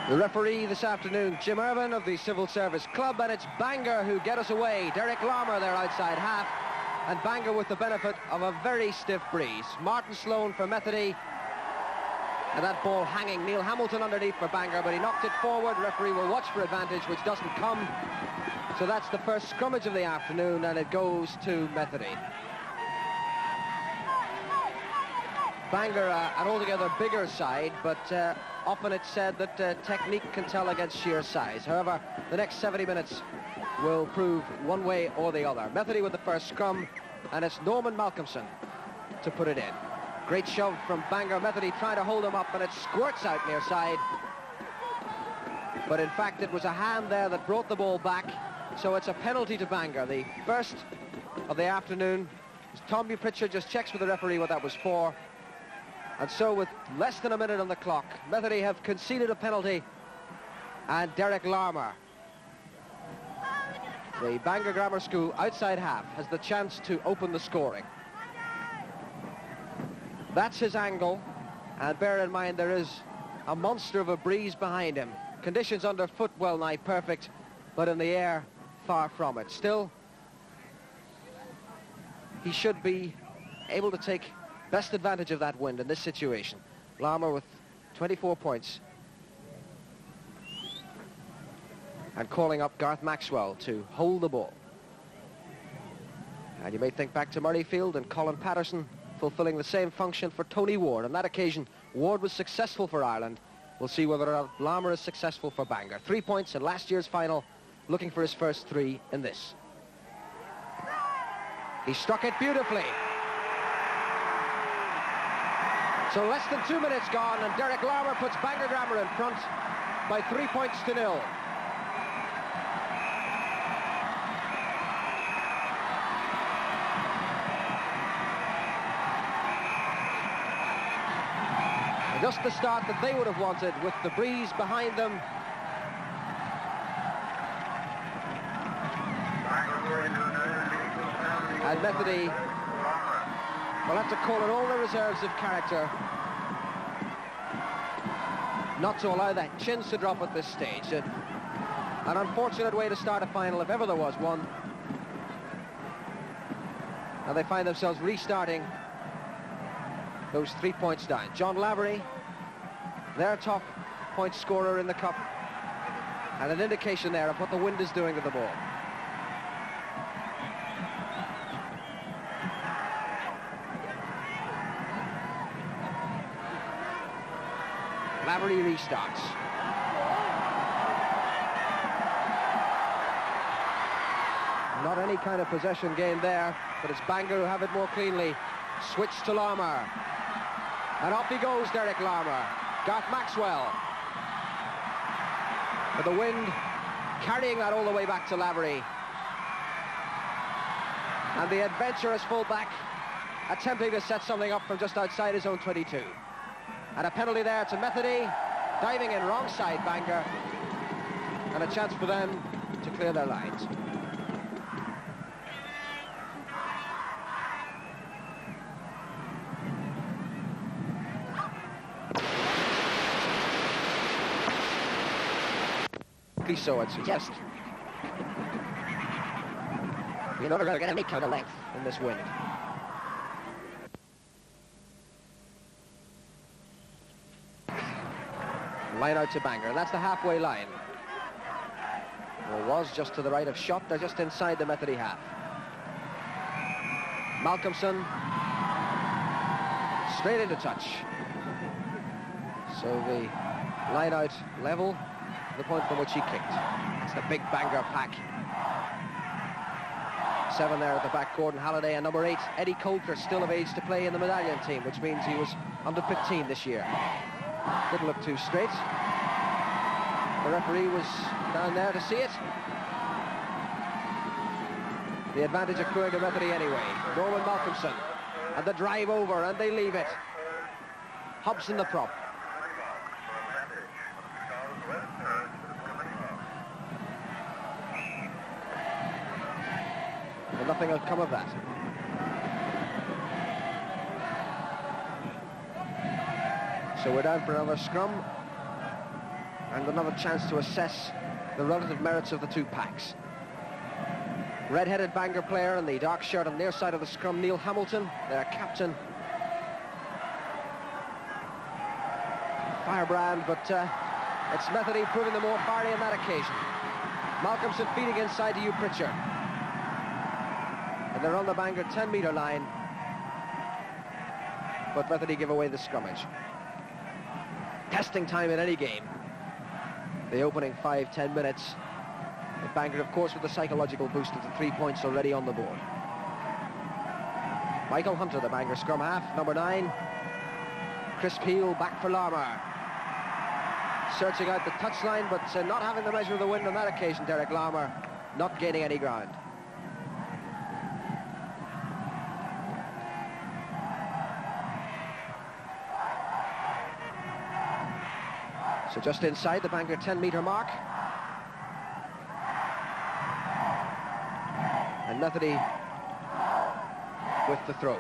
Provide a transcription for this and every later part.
The referee this afternoon, Jim Irvin of the Civil Service Club, and it's Bangor who get us away. Derek Larmour there outside half, and Bangor with the benefit of a very stiff breeze. Martin Sloan for Methody, and that ball hanging. Neil Hamilton underneath for Bangor, but he knocked it forward. Referee will watch for advantage, which doesn't come. So that's the first scrummage of the afternoon, and it goes to Methody. Bangor, an altogether bigger side, but often it's said that technique can tell against sheer size. However, the next 70 minutes will prove one way or the other. Methody with the first scrum, and it's Norman Malcolmson to put it in. Great shove from Bangor. Methody trying to hold him up, and it squirts out near side. But in fact, it was a hand there that brought the ball back, so it's a penalty to Bangor. The first of the afternoon. Tommy Pritchard just checks with the referee what that was for. And so with less than a minute on the clock, Methody have conceded a penalty, and Derek Larmour, the Bangor Grammar School outside half, has the chance to open the scoring. That's his angle, and bear in mind there is a monster of a breeze behind him. Conditions underfoot well nigh perfect, but in the air far from it. Still, he should be able to take best advantage of that wind in this situation. Larmour with 24 points. And calling up Garth Maxwell to hold the ball. And you may think back to Murrayfield and Colin Patterson fulfilling the same function for Tony Ward. On that occasion, Ward was successful for Ireland. We'll see whether or not Larmour is successful for Bangor. 3 points in last year's final, looking for his first 3 in this. He struck it beautifully. So less than 2 minutes gone, and Derek Larmour puts Bangor Grammar in front by 3 points to 0. And just the start that they would have wanted, with the breeze behind them. And Methody will have to call in all the reserves of character not to allow the chins to drop at this stage. An unfortunate way to start a final, if ever there was one. And they find themselves restarting those 3 points down. John Lavery, their top point scorer in the cup, and an indication there of what the wind is doing to the ball. Lavery restarts. Not any kind of possession gained there, but it's Bangor who have it more cleanly. Switch to Larmour. And off he goes, Derek Larmour. Garth Maxwell. With the wind carrying that all the way back to Lavery. And the adventurous fullback attempting to set something up from just outside his own 22. And a penalty there to Methody, diving in wrong side Bangor, and a chance for them to clear their lines. So I'd suggest. You're never going to get any kind of length in this wind. Line out to Bangor, and that's the halfway line. Well, it was just to the right of shot. They're just inside the Methody half. Malcolmson straight into touch. So the line out level, the point from which he kicked. It's the big Bangor pack. 7 there at the back, Gordon Halliday, and number 8, Eddie Coulter, still of age to play in the medallion team, which means he was under 15 this year. Didn't look too straight. The referee was down there to see it. The advantage accruing to Methody anyway. Norman Malcolmson, and the drive over, and they leave it. Hobson the prop. And nothing will come of that. So we're down for another scrum. and another chance to assess the relative merits of the two packs. Red-headed Bangor player in the dark shirt on the near side of the scrum, Neil Hamilton, their captain. Firebrand, but it's Methody proving the more fiery on that occasion. Malcolmson feeding inside to Hugh Pritchard. And they're on the Bangor 10-metre line. But Methody give away the scrummage. Testing time in any game. The opening 5-10 minutes. But Bangor, of course, with the psychological boost of the 3 points already on the board. Michael Hunter, the Bangor scrum half, number 9. Chris Peel back for Larmour. Searching out the touchline, but not having the measure of the wind on that occasion, Derek Larmour, not gaining any ground. So just inside the Bangor 10-metre mark. And Methody with the throw.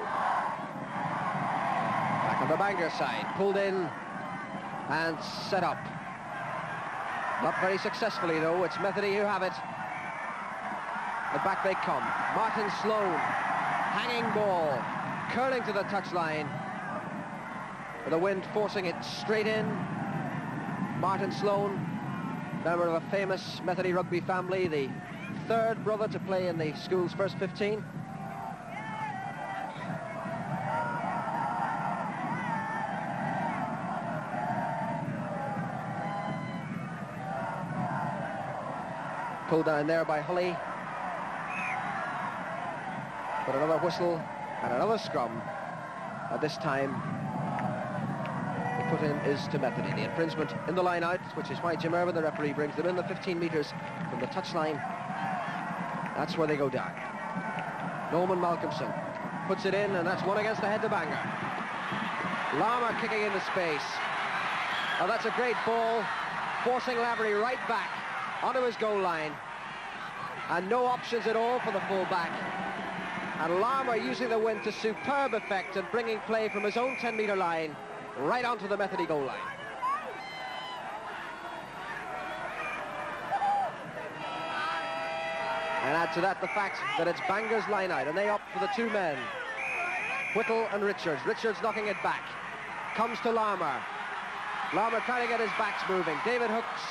Back on the Bangor side, pulled in and set up. Not very successfully, though. It's Methody who have it. And back they come. Martin Sloan, hanging ball, curling to the touchline. With the wind forcing it straight in. Martin Sloan, member of a famous Methody rugby family, the third brother to play in the school's first 15. Pulled down there by Hulley. But another whistle and another scrum. At this time, the put in is to Methody. The infringement in the line out, which is why Jim Irvin, the referee, brings them in the 15 metres from the touchline. That's where they go down. Norman Malcolmson puts it in, and that's one against the head to Bangor. Larmour kicking into space. Oh, that's a great ball, forcing Lavery right back onto his goal line, and no options at all for the full-back. And Larmour using the wind to superb effect and bringing play from his own 10-metre line right onto the Methody goal line. And add to that the fact that it's Bangor's line out, and they opt for the two men, Whittle and Richards. Richards knocking it back. Comes to Larmour. Larmour trying to get his backs moving. David Hooks,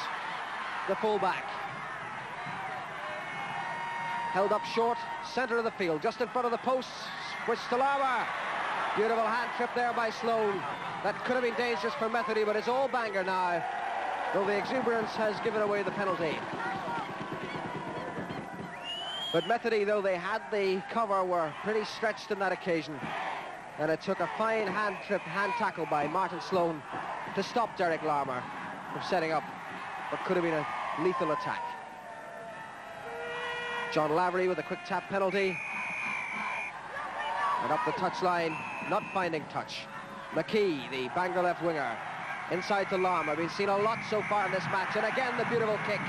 the full-back. Held up short, centre of the field, just in front of the posts. Switch to Larmour. Beautiful hand trip there by Sloan. That could have been dangerous for Methody, but it's all Bangor now, though the exuberance has given away the penalty. But Methody, though they had the cover, were pretty stretched on that occasion. And it took a fine hand tackle by Martin Sloan to stop Derek Larmour from setting up what could have been a lethal attack. John Lavery with a quick tap penalty. And up the touchline, not finding touch. McKee, the Bangor left winger, inside to Larmour. We've seen a lot so far in this match, and again the beautiful kick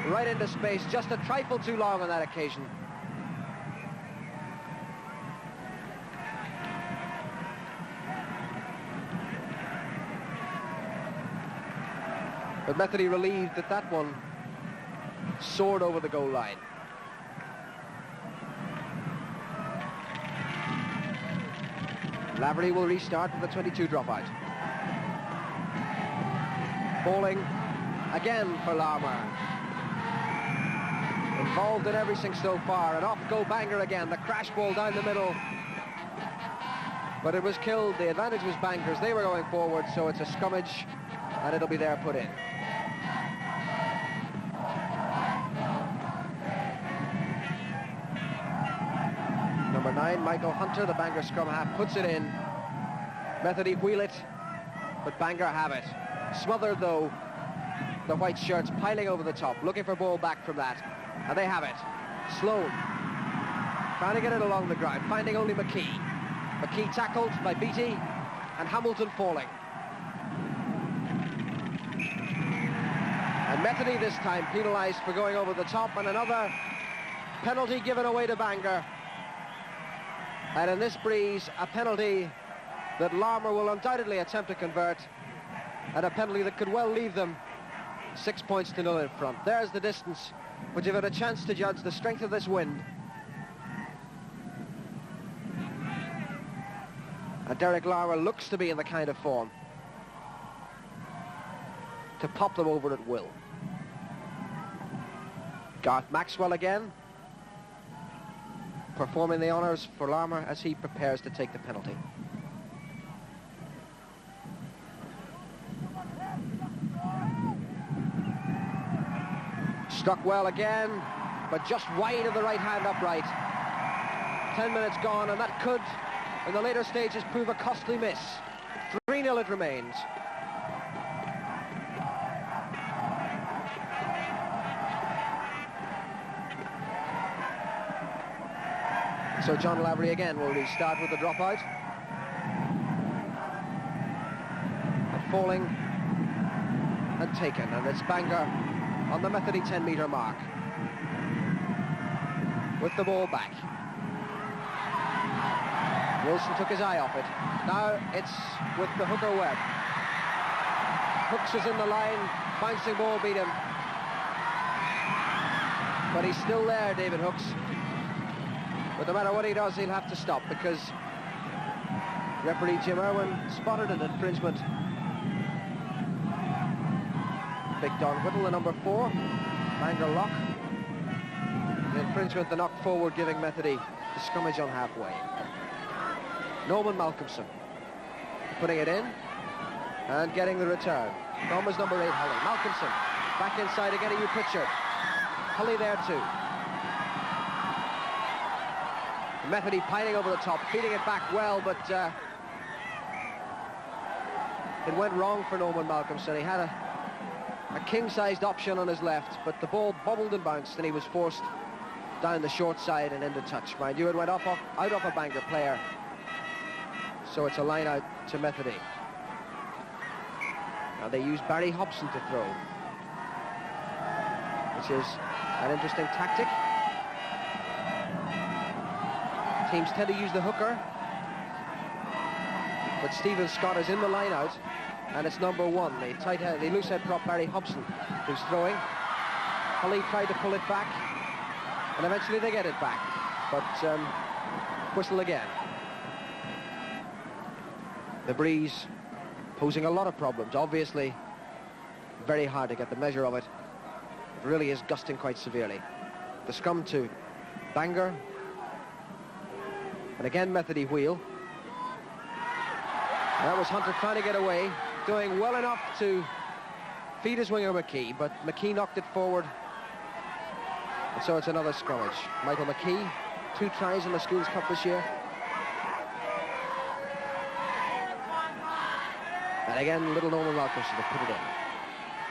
right into space, just a trifle too long on that occasion. But Methody relieved that that one soared over the goal line. Lavery will restart with the 22 dropout. Falling again for Larmour. Involved in everything so far, and off go Bangor again. The crash ball down the middle. But it was killed. The advantage was Bangor's. They were going forward, so it's a scrummage, and it'll be there put in. Number 9, Michael Hunter, the Bangor scrum half, puts it in. Methody wheel it, but Bangor have it. Smothered, though, the white shirts piling over the top, looking for ball back from that. And they have it. Sloan trying to get it along the ground, finding only McKee. McKee tackled by Beattie, and Hamilton falling. And Methody this time penalised for going over the top, and another penalty given away to Bangor. And in this breeze, a penalty that Larmour will undoubtedly attempt to convert, and a penalty that could well leave them 6 points to 0 in front. There's the distance, but you've had a chance to judge the strength of this wind. And Derek Larmour looks to be in the kind of form to pop them over at will. Garth Maxwell again, performing the honours for Larmour as he prepares to take the penalty. Struck well again, but just wide of the right hand upright. 10 minutes gone, and that could, in the later stages, prove a costly miss. 3-0 it remains. So John Lavery again will restart with the dropout. And falling and taken, and it's Bangor on the Methody 10-metre mark with the ball back. Wilson took his eye off it. Now it's with the hooker Webb. Hooks is in the line, bouncing ball beat him. But he's still there, David Hooks. But no matter what he does, he'll have to stop because referee Jim Irwin spotted an infringement. Big Don Whittle, the number 4, Bangor lock. The infringement, the knock forward, giving Methody the scrummage on halfway. Norman Malcolmson putting it in and getting the return. Thomas number 8, Hully. Malcolmson back inside again, Hugh Pritchard. Hully there too. Methody piling over the top, feeding it back well, but it went wrong for Norman Malcolmson. He had a king-sized option on his left, but the ball bobbled and bounced, and he was forced down the short side and into touch. Mind you, it went out off a Bangor player, so it's a line out to Methody. Now they use Barry Hobson to throw, which is an interesting tactic. Teams tend to use the hooker, but Stephen Scott is in the line out, and it's number 1, the loose head prop Barry Hobson, who's throwing. Hully tried to pull it back, and eventually they get it back, but whistle again. The breeze posing a lot of problems. Obviously, very hard to get the measure of it. It really is gusting quite severely. The scrum to Bangor. And again, Methody wheel. That was Hunter trying to get away, doing well enough to feed his winger McKee, but McKee knocked it forward. And so it's another scrummage. Michael McKee, 2 tries in the Schools Cup this year. And again, little Norman Malcolmson to put it in.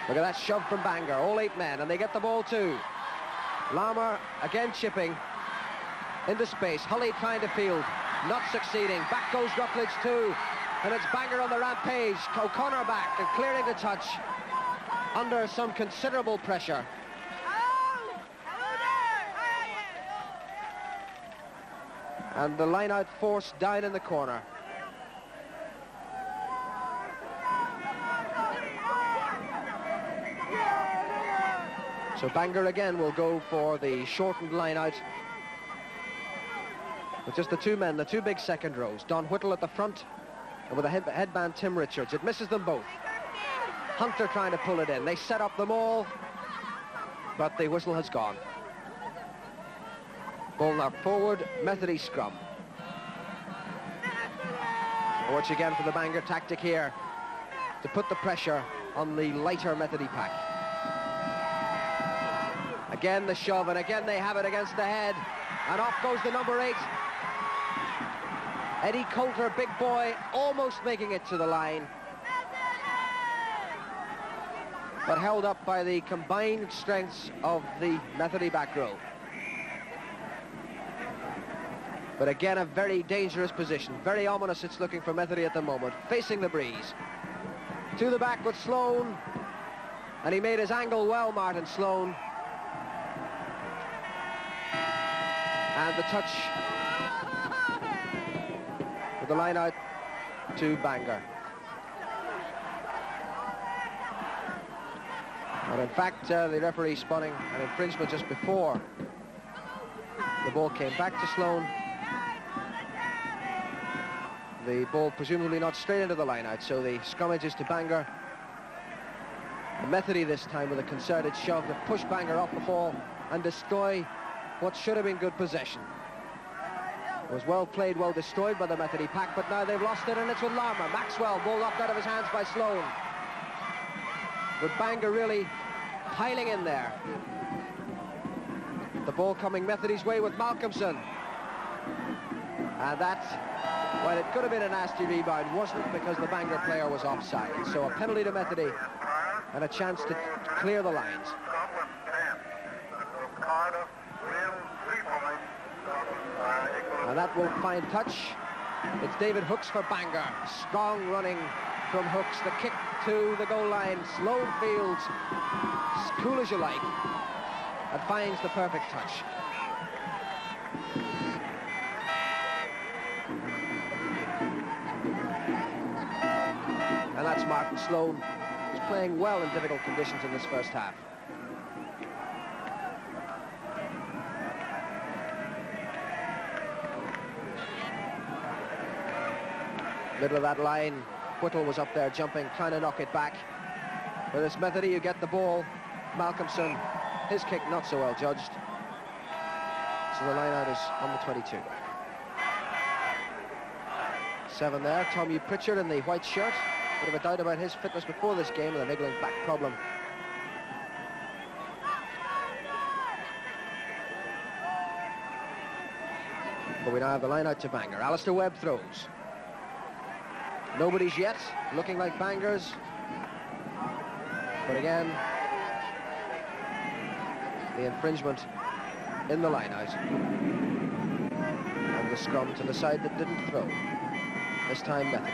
Look at that shove from Bangor, all 8 men, and they get the ball too. Larmour again chipping into space. Hully trying to field, not succeeding. Back goes Routledge too, and it's Bangor on the rampage. O'Connor back and clearing the touch under some considerable pressure. And the line out force down in the corner. So Bangor again will go for the shortened line out with just the 2 men, the 2 big second rows. Don Whittle at the front, and with a headband Tim Richards. It misses them both. Hunter trying to pull it in. They set up the maul, but the whistle has gone. Ball knocked forward, Methody scrum. Watch again for the Bangor tactic here to put the pressure on the lighter Methody pack. Again the shove, and again they have it against the head, and off goes the number 8. Eddie Coulter, big boy, almost making it to the line, but held up by the combined strengths of the Methody back row. But again, a very dangerous position, very ominous it's looking for Methody at the moment, facing the breeze. To the back with Sloan, and he made his angle well, Martin Sloan. And the touch with the line out to Bangor. And in fact, the referee spotting an infringement just before the ball came back to Sloane. The ball presumably not straight into the line-out, so the scrummage is to Bangor. Methody this time with a concerted shove to push Bangor off the ball and destroy what should have been good possession. It was well played, well destroyed by the Methody pack, but now they've lost it, and it's with Larmour. Maxwell, ball knocked out of his hands by Sloane. With Bangor really piling in there. The ball coming Methody's way with Malcolmson. And that, while it could have been a nasty rebound, wasn't, because the Bangor player was offside. So a penalty to Methody and a chance to clear the lines. And that won't find touch. It's David Hooks for Bangor. Strong running from Hooks. The kick to the goal line. Sloane fields, as cool as you like, and finds the perfect touch. And that's Martin Sloane, who's playing well in difficult conditions in this first half. Middle of that line, Whittle was up there jumping, trying to knock it back. With this Methody, you get the ball. Malcolmson, his kick not so well judged. So the line out is on the 22. 7 there, Tom Hugh Pritchard in the white shirt. Bit of a doubt about his fitness before this game with a niggling back problem. But we now have the line out to Bangor. Alistair Webb throws. Nobody's yet, looking like Bangor's. But again, the infringement in the line-out. And the scrum to the side that didn't throw. This time, Methody.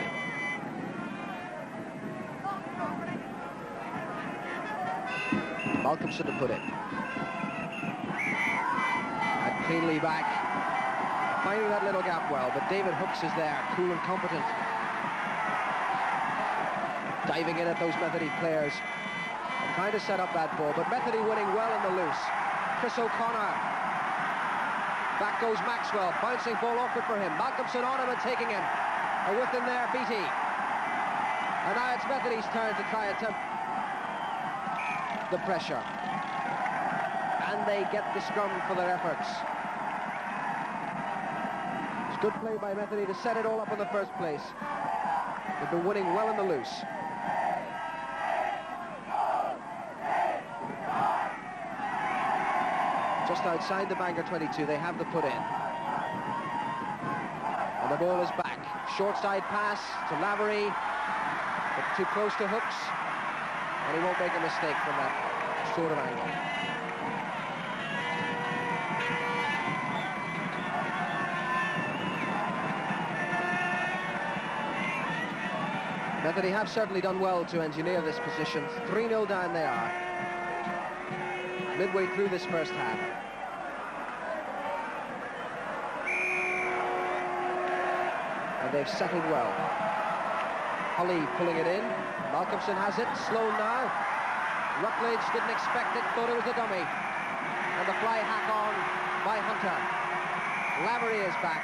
Malcolmson to put in. And cleanly back. Finding that little gap well, but David Hooks is there, cool and competent. Diving in at those Methody players and trying to set up that ball, but Methody winning well in the loose. Chris O'Connor. Back goes Maxwell, bouncing ball awkward for him. Malcolmson on him and taking him. And with him there, Beattie. And now it's Methody's turn to try and attempt the pressure. And they get the scrum for their efforts. It's good play by Methody to set it all up in the first place. They've been winning well in the loose. Just outside the Bangor 22, they have the put in. And the ball is back. Short side pass to Lavery, but too close to Hooks, and he won't make a mistake from that sort of angle. Methody have certainly done well to engineer this position. 3-0 down they are, midway through this first half. And they've settled well. Holly pulling it in. Malcolmson has it. Sloane now. Rutledge didn't expect it, thought it was a dummy. And the fly hack on by Hunter. Lavery is back,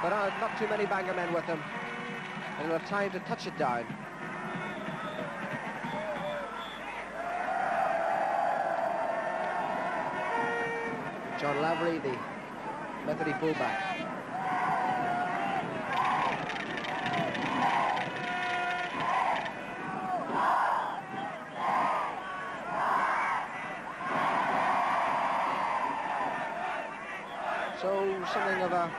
but not too many Bangor men with him. And he'll have time to touch it down. John Lavery, the Methody fullback. So something of a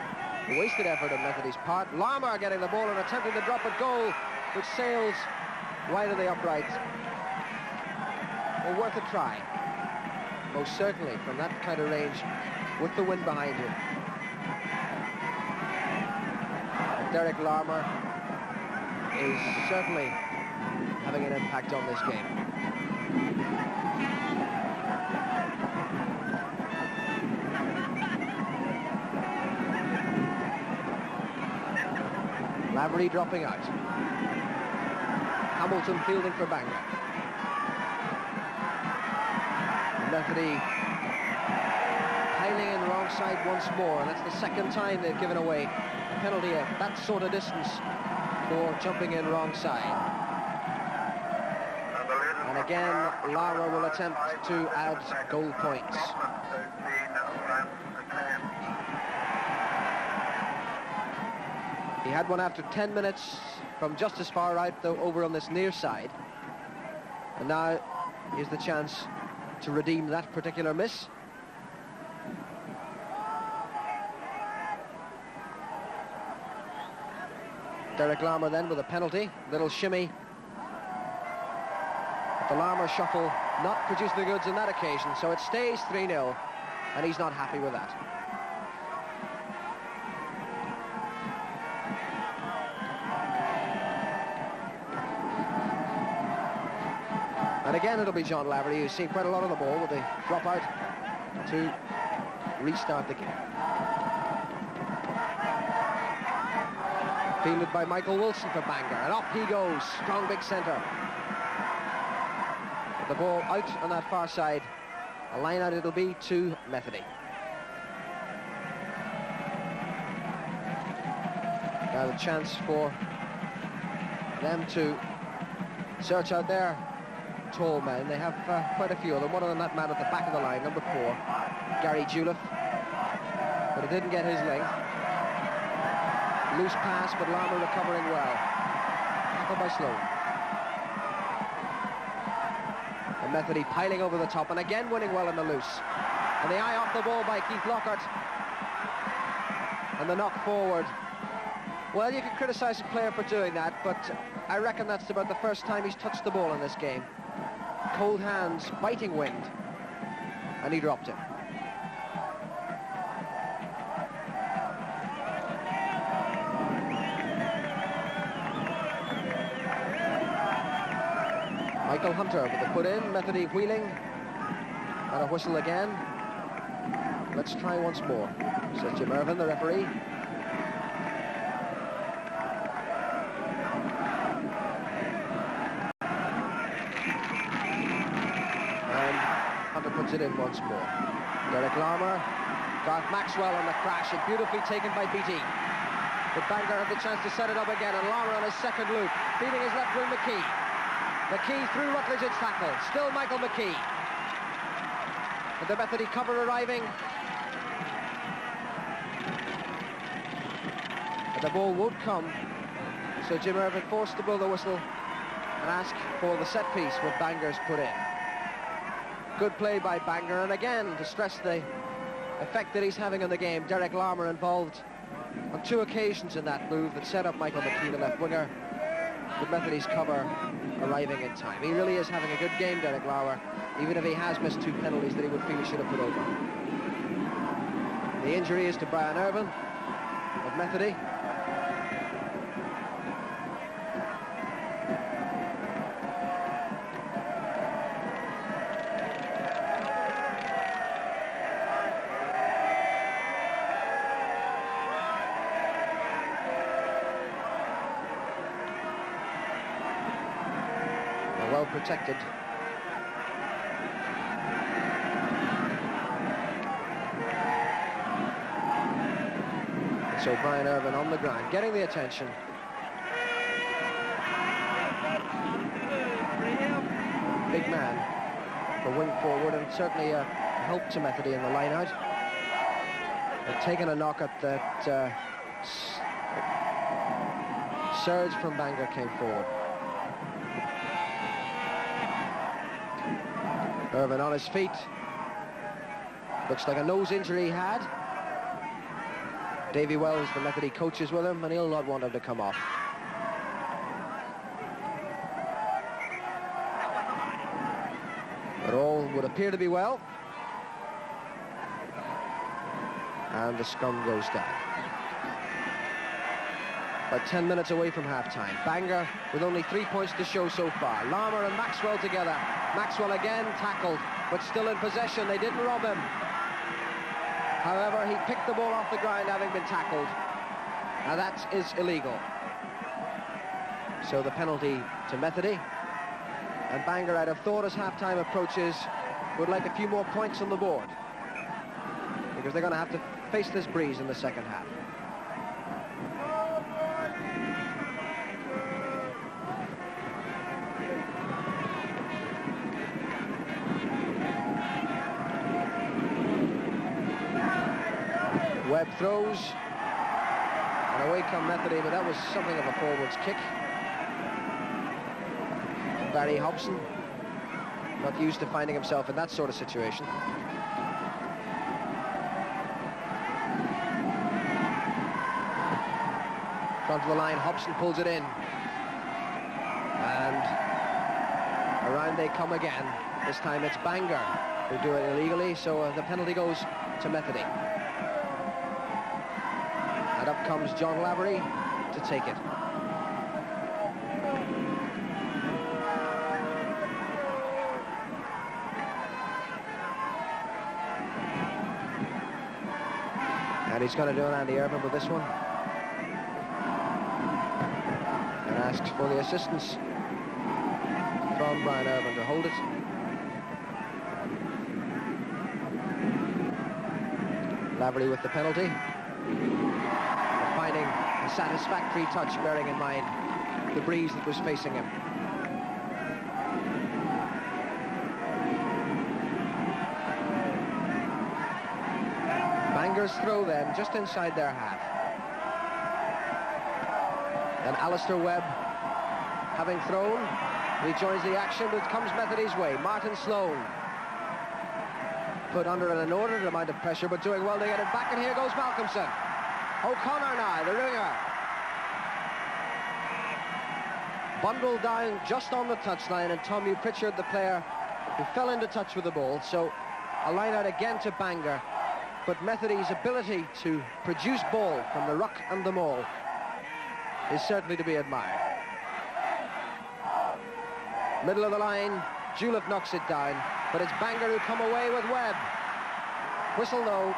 wasted effort on Methody's part. Larmour getting the ball and attempting to drop at goal, which sails wide of the upright. Well, worth a try. Most certainly from that kind of range with the wind behind you. Derek Larmour is certainly having an impact on this game. Lavery dropping out. Hamilton fielding for Bangor. Methody piling in wrong side once more, and that's the second time they've given away a penalty at that sort of distance for jumping in wrong side. And again, Lara will attempt to add goal points. He had one after 10 minutes from just as far out, though, over on this near side. And now here's the chance to redeem that particular miss. Derek Larmour then with a penalty, little shimmy. But the Larmour shuffle not produced the goods on that occasion, so it stays 3-0, and he's not happy with that. And again, it'll be John Laverty, who's seen quite a lot of the ball with the drop out to restart the game. Fielded by Michael Wilson for Bangor, and up he goes, strong big centre. The ball out on that far side, a line out it'll be to Methody. Now the chance for them to search out their tall men. They have quite a few of them. One of them, that man at the back of the line, number 4, Gary Juliff, but it didn't get his length. Loose pass, but Larmour recovering well. Tackled by Sloan. And Methody piling over the top, and again winning well in the loose. And the eye off the ball by Keith Lockhart. And the knock forward. Well, you can criticise a player for doing that, but I reckon that's about the first time he's touched the ball in this game. Cold hands, biting wind, and he dropped it. Michael Hunter with the put in, Methody wheeling, and a whistle again. Let's try once more, says Jim Irvin, the referee. And Hunter puts it in once more. Derek Larmour, Garth Maxwell on the crash, and beautifully taken by BT. But Bangor had the chance to set it up again, and Larmour on his second loop, feeding his left wing McKee. McKee through Rutledge's tackle, still Michael McKee. With the Methody cover arriving. But the ball won't come, so Jim Irvin forced to blow the whistle and ask for the set piece with Bangor's put in. Good play by Bangor, and again, to stress the effect that he's having on the game, Derek Larmour involved on 2 occasions in that move that set up Michael McKee, the left winger, with Methody's cover arriving in time. He really is having a good game, Derek Larmour, even if he has missed 2 penalties that he would feel he should have put over. The injury is to Brian Irvin of Methody. Well protected. So Brian Irvin on the ground, getting the attention. Big man for wing forward, and certainly a help to Methody in the line out. They've taken a knock at that surge from Bangor came forward. Irvin on his feet. Looks like a nose injury he had. Davy Wells, the Methody coach, is with him, and he'll not want him to come off. But all would appear to be well. And the scrum goes down. About 10 minutes away from half-time. Bangor with only 3 points to show so far. Larmour and Maxwell together. Maxwell again tackled, but still in possession. They didn't rob him. However, he picked the ball off the ground having been tackled. Now that is illegal. So the penalty to Methody. And Bangor, I'd have thought, as half-time approaches, would like a few more points on the board, because they're going to have to face this breeze in the second half. Webb throws, and away come Methody, but that was something of a forwards kick. Barry Hobson, not used to finding himself in that sort of situation. Front of the line, Hobson pulls it in. And around they come again. This time it's Bangor who do it illegally, so the penalty goes to Methody. And up comes John Lavery to take it. And he's going to do an Andy Irvin with this one. And asks for the assistance from Brian Irvin to hold it. Lavery with the penalty. Finding a satisfactory touch, bearing in mind the breeze that was facing him. Bangor's throw then, just inside their half. And Alistair Webb, having thrown, rejoins the action, but comes Methody's way. Martin Sloan put under an inordinate amount of pressure, but doing well to get it back, and here goes Malcolmson. O'Connor now, the ringer. Bundled down just on the touchline, and Tommy Pritchard, the player who fell into touch with the ball. So a line out again to Bangor, but Methody's ability to produce ball from the ruck and the maul is certainly to be admired. Middle of the line, Julep knocks it down, but it's Bangor who come away with Webb. Whistle though.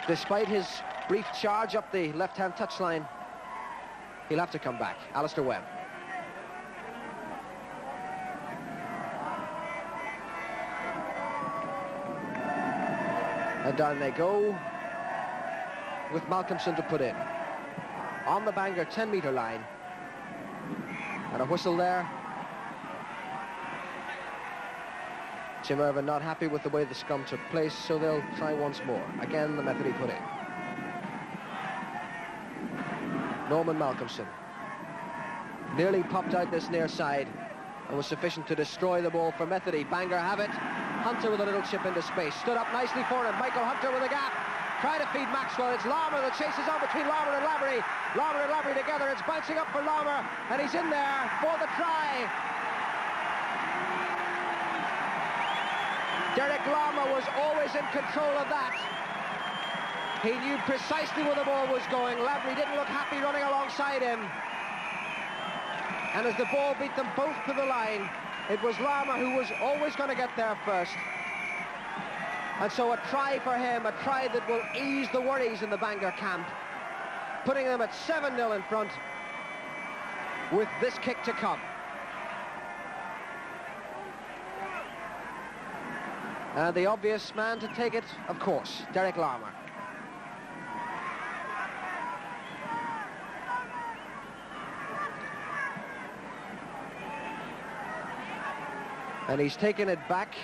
Despite his brief charge up the left-hand touchline, he'll have to come back. Alistair Webb. And down they go, with Malcolmson to put in. On the Bangor 10-metre line. And a whistle there. Jim Irvin not happy with the way the scrum took place, so they'll try once more. Again, the Methody put in. Norman Malcolmson nearly popped out this near side and was sufficient to destroy the ball for Methody. Bangor have it. Hunter with a little chip into space. Stood up nicely for him. Michael Hunter with a gap. Trying to feed Maxwell. It's Larmour that chases on between Larmour and Lavery. Larmour and Lavery together. It's bouncing up for Larmour, and he's in there for the try. Derek Larmour was always in control of that. He knew precisely where the ball was going. Lavery didn't look happy running alongside him. And as the ball beat them both to the line, it was Larmour who was always going to get there first. And so a try for him, a try that will ease the worries in the Bangor camp, putting them at 7-0 in front with this kick to come. And the obvious man to take it, of course, Derek Larmour. And he's taken it back.